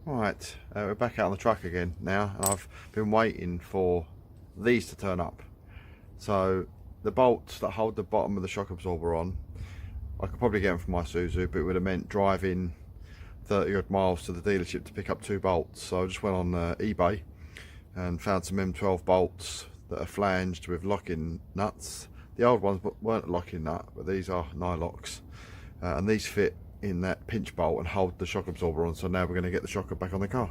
Right, we're back out on the truck again now, and I've been waiting for these to turn up. So the bolts that hold the bottom of the shock absorber on, I could probably get them from my Isuzu, but it would have meant driving 30 odd miles to the dealership to pick up 2 bolts. So I just went on eBay and found some M12 bolts that are flanged with locking nuts. The old ones weren't a locking nut, but these are nylocks, and these fit in that pinch bolt and hold the shock absorber on. So now we're going to get the shocker back on the car.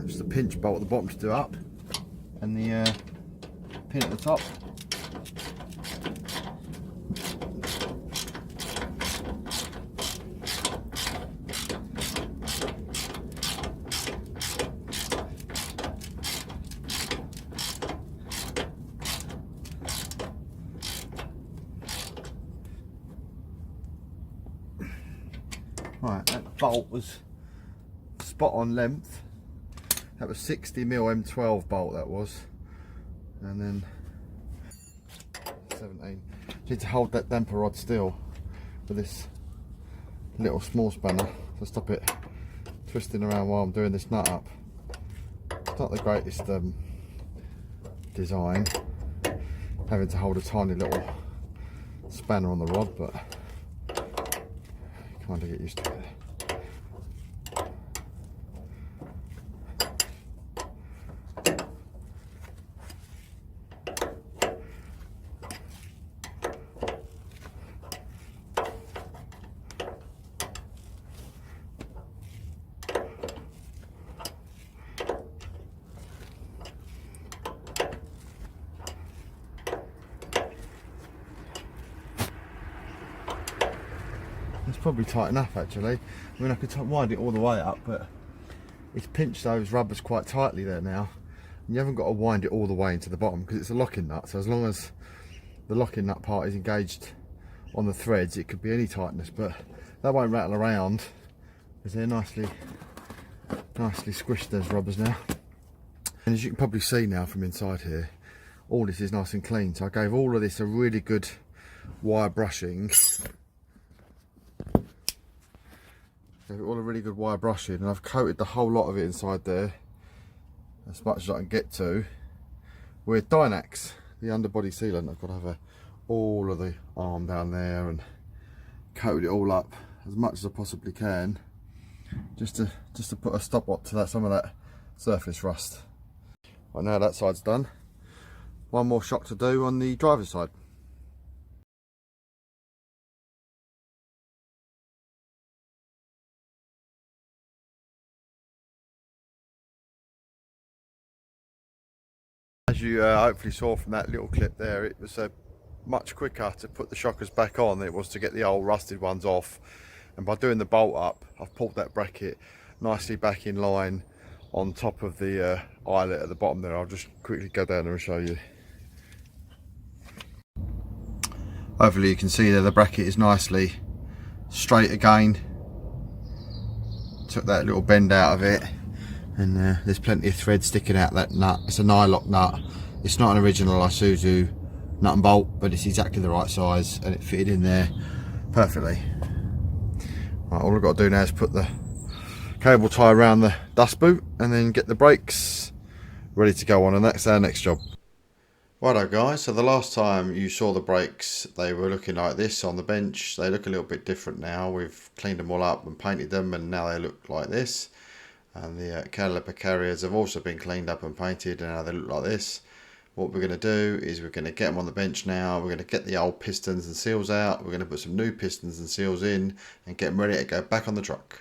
Just the pinch bolt at the bottom to do up, and the pin at the top. Right, that bolt was spot on length. That was 60mm M12 bolt, that was, and then 17. Need to hold that damper rod still with this little small spanner to stop it twisting around while I'm doing this nut up. It's not the greatest design, having to hold a tiny little spanner on the rod, but kind of get used to it. It's probably tight enough actually. I mean, I could wind it all the way up, but it's pinched those rubbers quite tightly there now. And you haven't got to wind it all the way into the bottom because it's a locking nut. So as long as the locking nut part is engaged on the threads, it could be any tightness, but that won't rattle around because they're nicely squished, those rubbers now. And as you can probably see now from inside here, all this is nice and clean. So I gave all of this a really good wire brushing. Gave it all a really good wire brushing, and I've coated the whole lot of it inside there, as much as I can get to, with Dmax, the underbody sealant. I've got to have all of the arm down there and coated it all up as much as I possibly can, just to put a stop to that, some of that surface rust. Right, now that side's done, one more shock to do on the driver's side. As you hopefully saw from that little clip there, it was much quicker to put the shockers back on than it was to get the old rusted ones off. And by doing the bolt up, I've pulled that bracket nicely back in line on top of the eyelet at the bottom there. I'll just quickly go down there and show you. Hopefully you can see there the bracket is nicely straight again. Took that little bend out of it. And there's plenty of thread sticking out that nut. It's a nylock nut. It's not an original Isuzu nut and bolt, but it's exactly the right size and it fitted in there perfectly. Right, all I've got to do now is put the cable tie around the dust boot and then get the brakes ready to go on, and that's our next job. Righto guys, so the last time you saw the brakes, they were looking like this on the bench. They look a little bit different now. We've cleaned them all up and painted them, and now they look like this. And the caliper carriers have also been cleaned up and painted, and now they look like this. what we're going to do is we're going to get them on the bench now. We're going to get the old pistons and seals out. We're going to put some new pistons and seals in and get them ready to go back on the truck.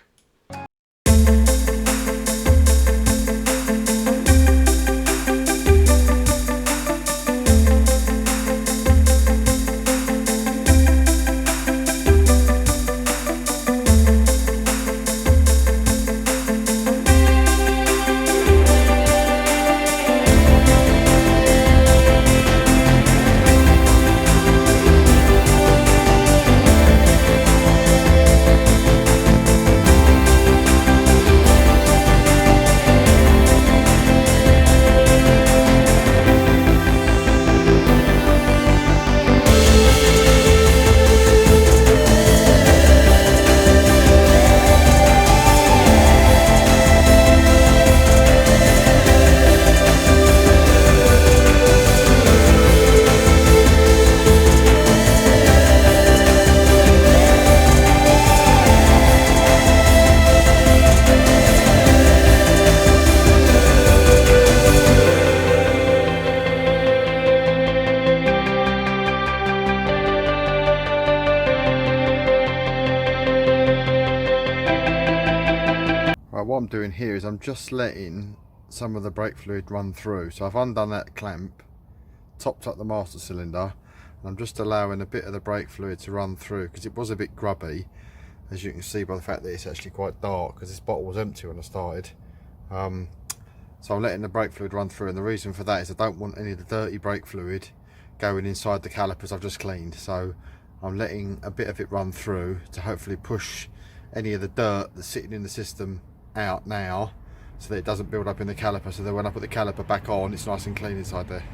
What I'm doing here is I'm just letting some of the brake fluid run through. So I've undone that clamp, topped up the master cylinder, and I'm just allowing a bit of the brake fluid to run through because it was a bit grubby, as you can see by the fact that it's actually quite dark because this bottle was empty when I started. So I'm letting the brake fluid run through, and the reason for that is I don't want any of the dirty brake fluid going inside the calipers I've just cleaned. So I'm letting a bit of it run through to hopefully push any of the dirt that's sitting in the system out now, so that it doesn't build up in the caliper, so that when I put the caliper back on, it's nice and clean inside there.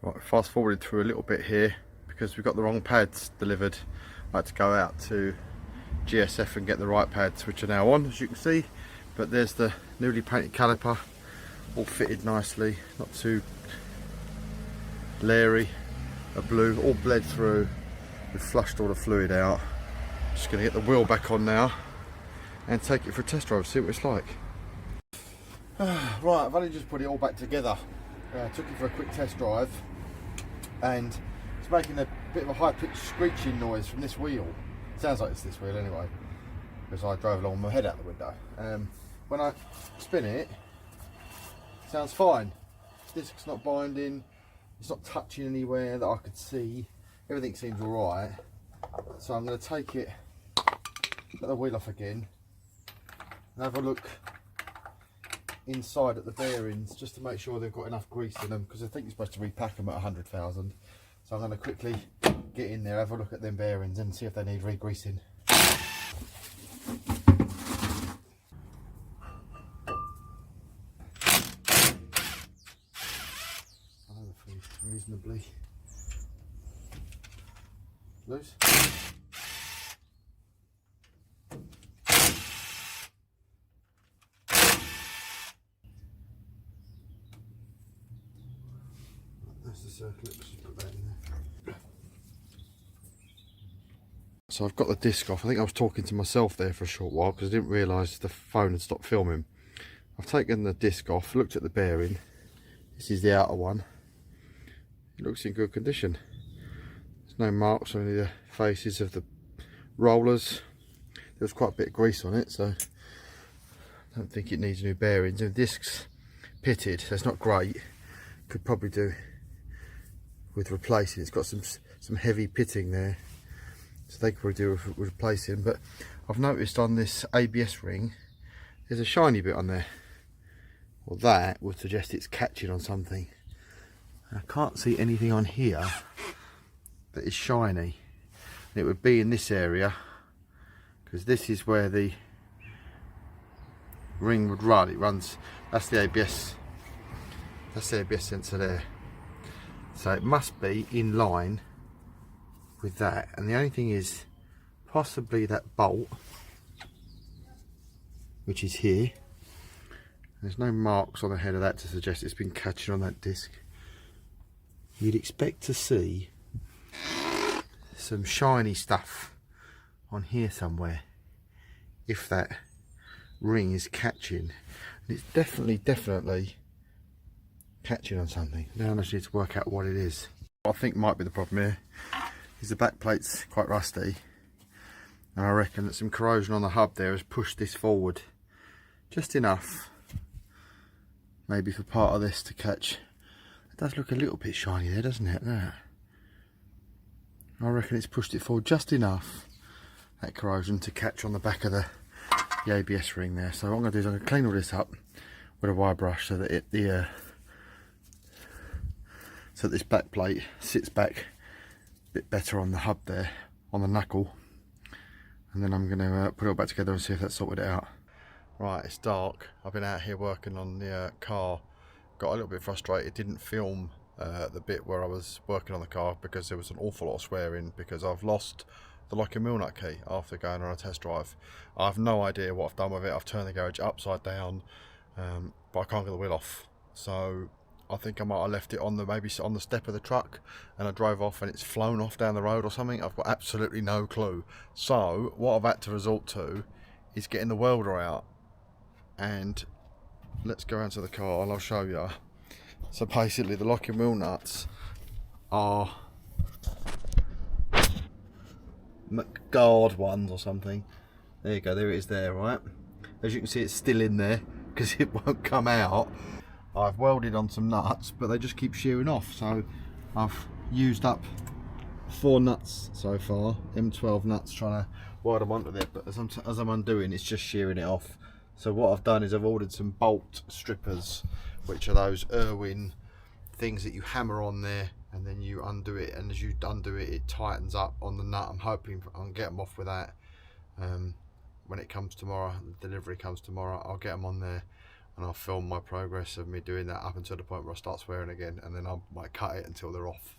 Right, fast forwarded through a little bit here because we got the wrong pads delivered. I had to go out to GSF and get the right pads, which are now on, as you can see. But there's the newly painted caliper, all fitted nicely, not too leery, a blue, all bled through. We've flushed all the fluid out. Just going to get the wheel back on now and take it for a test drive, see what it's like. Right, I've only just put it all back together. Took it for a quick test drive, and it's making a bit of a high-pitched screeching noise from this wheel. Sounds like it's this wheel anyway, because I drove along with my head out the window. When I spin it, it sounds fine. Disc's not binding, it's not touching anywhere that I could see. Everything seems alright. So I'm going to take it, get the wheel off again, and have a look inside at the bearings just to make sure they've got enough grease in them, because I think you're supposed to repack them at 100,000. So I'm going to quickly get in there, have a look at them bearings and see if they need re-greasing. Hopefully reasonably loose. That's the circlip, let's just put that in there. So I've got the disc off. I think I was talking to myself there for a short while because I didn't realise the phone had stopped filming. I've taken the disc off, looked at the bearing. This is the outer one. It looks in good condition. There's no marks on any of the faces of the rollers. There was quite a bit of grease on it, so I don't think it needs new bearings. And the disc's pitted, so it's not great. Could probably do with replacing. It's got some heavy pitting there, so they could probably do with replacing. But I've noticed on this ABS ring there's a shiny bit on there. Well, that would suggest it's catching on something. I can't see anything on here that is shiny. And it would be in this area, because this is where the ring would run. It runs, that's the ABS, that's the ABS sensor there. So it must be in line with that. And the only thing is, possibly that bolt which is here. There's no marks on the head of that to suggest it's been catching on that disc. You'd expect to see some shiny stuff on here somewhere if that ring is catching. And it's definitely catching on something. Now I just need to work out what it is. What I think might be the problem here is the back plate's quite rusty, and I reckon that some corrosion on the hub there has pushed this forward just enough, maybe for part of this to catch. It does look a little bit shiny there, doesn't it? That. I reckon it's pushed it forward just enough, that corrosion, to catch on the back of the ABS ring there. So what I'm going to do is I'm going to clean all this up with a wire brush so that so this back plate sits back a bit better on the hub there, on the knuckle, and then I'm going to put it all back together and see if that sorted it out. Right, it's dark. I've been out here working on the car. Got a little bit frustrated, didn't film the bit where I was working on the car because there was an awful lot of swearing, because I've lost the locking wheel nut key after going on a test drive. I have no idea what I've done with it. I've turned the garage upside down, but I can't get the wheel off. So I think I might have left it on maybe on the step of the truck, and I drove off and it's flown off down the road or something. I've got absolutely no clue. So what I've had to resort to is getting the welder out, and let's go out to the car and I'll show you. So basically the locking wheel nuts are McGuard ones or something. There you go, there it is there, right? As you can see, it's still in there because it won't come out. I've welded on some nuts, but they just keep shearing off. So I've used up 4 nuts so far, M12 nuts, trying to weld them onto there, but as I'm undoing, it's just shearing it off. So what I've done is I've ordered some bolt strippers, which are those Irwin things that you hammer on there and then you undo it, and as you undo it, it tightens up on the nut. I'm hoping I'll get them off with that. When it comes tomorrow, the delivery comes tomorrow, I'll get them on there and I'll film my progress of me doing that up until the point where I start swearing again, and then I might cut it until they're off.